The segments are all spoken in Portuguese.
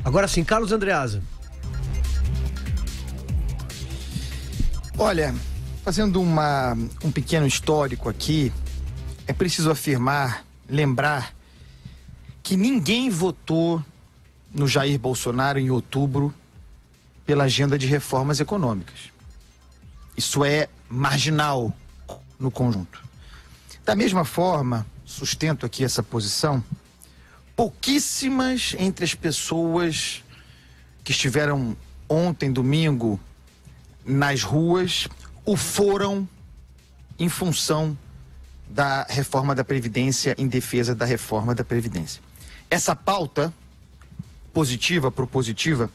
Agora sim, Carlos Andreasa. Olha, fazendo um pequeno histórico aqui, é preciso afirmar, lembrar, que ninguém votou no Jair Bolsonaro em outubro pela agenda de reformas econômicas. Isso é marginal no conjunto. Da mesma forma, sustento aqui essa posição, pouquíssimas entre as pessoas que estiveram ontem, domingo, nas ruas, o foram em função da reforma da Previdência, em defesa da reforma da Previdência. Essa pauta positiva, propositiva,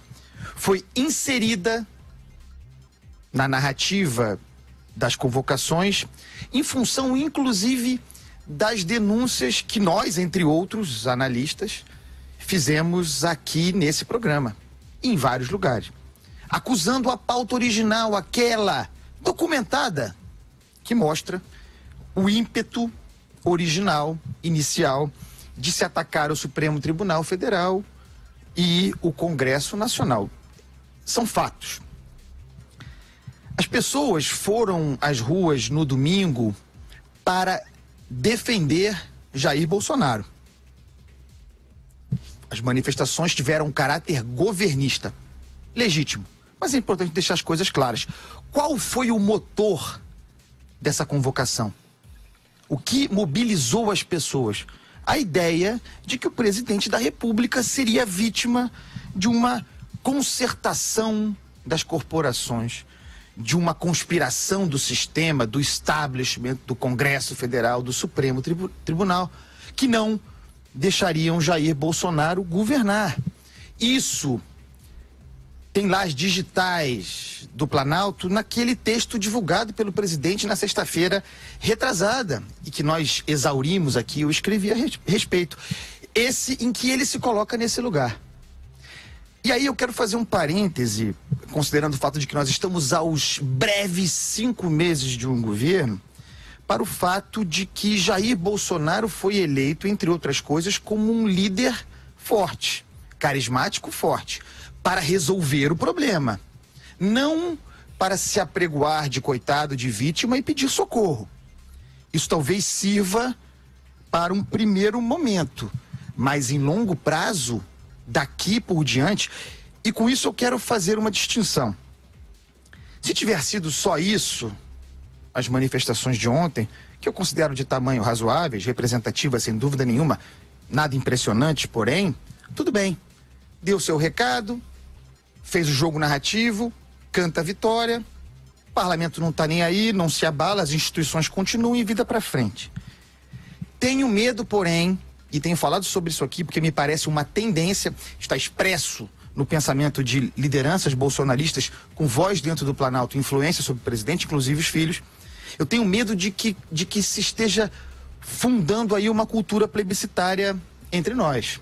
foi inserida na narrativa das convocações, em função, inclusive, das denúncias que nós, entre outros analistas, fizemos aqui nesse programa, em vários lugares, acusando a pauta original, aquela documentada, que mostra o ímpeto original, inicial, de se atacar o Supremo Tribunal Federal e o Congresso Nacional. São fatos. As pessoas foram às ruas no domingo para defender Jair Bolsonaro. As manifestações tiveram um caráter governista, legítimo, mas é importante deixar as coisas claras. Qual foi o motor dessa convocação? O que mobilizou as pessoas? A ideia de que o presidente da República seria vítima de uma concertação das corporações, de uma conspiração do sistema, do establishment, do Congresso Federal, do Supremo Tribunal, que não deixariam Jair Bolsonaro governar. Isso tem lá as digitais do Planalto naquele texto divulgado pelo presidente na sexta-feira retrasada, e que nós exaurimos aqui, eu escrevi a respeito. Esse em que ele se coloca nesse lugar. E aí eu quero fazer um parêntese, considerando o fato de que nós estamos aos breves 5 meses de um governo, para o fato de que Jair Bolsonaro foi eleito, entre outras coisas, como um líder forte, carismático forte, para resolver o problema. Não para se apregoar de coitado, de vítima e pedir socorro. Isso talvez sirva para um primeiro momento, mas em longo prazo, daqui por diante, e com isso eu quero fazer uma distinção. Se tiver sido só isso, as manifestações de ontem, que eu considero de tamanho razoáveis, representativas sem dúvida nenhuma, nada impressionante, porém, tudo bem. Deu seu recado, fez o jogo narrativo, canta a vitória, o parlamento não está nem aí, não se abala, as instituições continuam e vida para frente. Tenho medo, porém, e tenho falado sobre isso aqui porque me parece uma tendência, está expresso no pensamento de lideranças bolsonaristas com voz dentro do Planalto, influência sobre o presidente, inclusive os filhos. Eu tenho medo de que se esteja fundando aí uma cultura plebiscitária entre nós.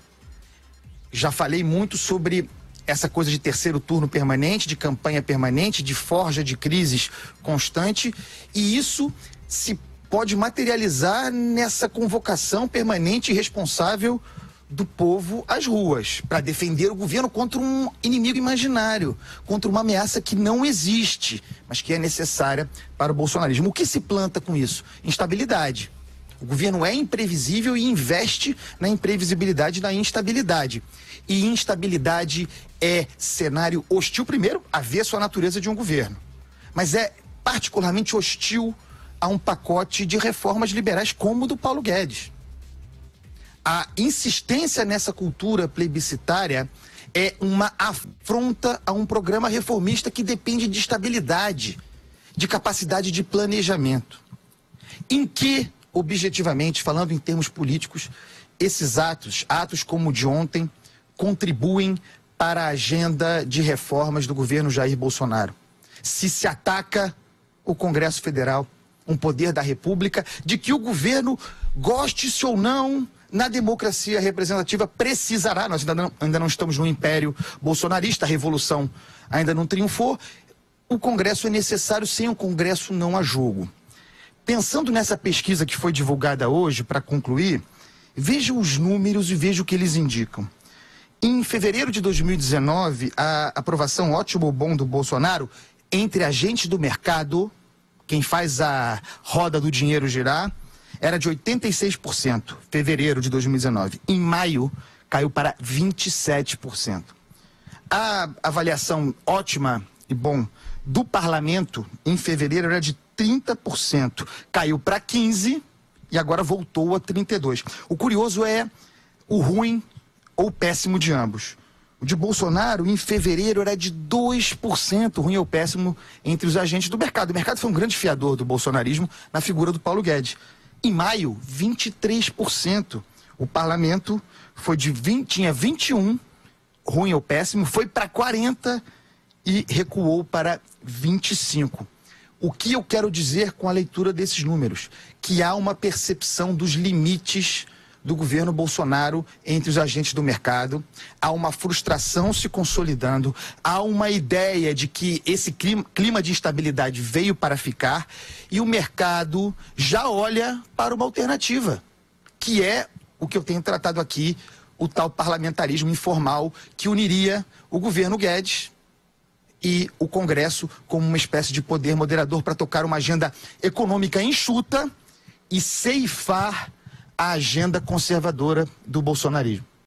Já falei muito sobre essa coisa de terceiro turno permanente, de campanha permanente, de forja de crises constante, e isso se pode materializar nessa convocação permanente e responsável do povo às ruas, para defender o governo contra um inimigo imaginário, contra uma ameaça que não existe, mas que é necessária para o bolsonarismo. O que se planta com isso? Instabilidade. O governo é imprevisível e investe na imprevisibilidade e na instabilidade. E instabilidade é cenário hostil, primeiro, avesso à natureza de um governo, mas é particularmente hostil a um pacote de reformas liberais como o do Paulo Guedes. A insistência nessa cultura plebiscitária é uma afronta a um programa reformista que depende de estabilidade, de capacidade de planejamento. Em que, objetivamente, falando em termos políticos, esses atos como o de ontem, contribuem para a agenda de reformas do governo Jair Bolsonaro? Se ataca o Congresso Federal, um poder da República, de que o governo, goste-se ou não, na democracia representativa precisará, nós ainda não estamos no império bolsonarista, a revolução ainda não triunfou, o Congresso é necessário, sem o Congresso não há jogo. Pensando nessa pesquisa que foi divulgada hoje, para concluir, veja os números e veja o que eles indicam. Em fevereiro de 2019, a aprovação ótimo ou bom do Bolsonaro entre agentes do mercado, quem faz a roda do dinheiro girar, era de 86%, fevereiro de 2019. Em maio, caiu para 27%. A avaliação ótima e bom do parlamento, em fevereiro, era de 30%. Caiu para 15% e agora voltou a 32%. O curioso é o ruim ou péssimo de ambos. O de Bolsonaro, em fevereiro, era de 2%, ruim ou péssimo, entre os agentes do mercado. O mercado foi um grande fiador do bolsonarismo na figura do Paulo Guedes. Em maio, 23%. O parlamento foi tinha 21%, ruim ou péssimo, foi para 40% e recuou para 25%. O que eu quero dizer com a leitura desses números? Que há uma percepção dos limites do governo Bolsonaro entre os agentes do mercado, há uma frustração se consolidando, há uma ideia de que esse clima de instabilidade veio para ficar e o mercado já olha para uma alternativa, que é o que eu tenho tratado aqui, o tal parlamentarismo informal que uniria o governo Guedes e o Congresso como uma espécie de poder moderador para tocar uma agenda econômica enxuta e ceifar a agenda conservadora do bolsonarismo.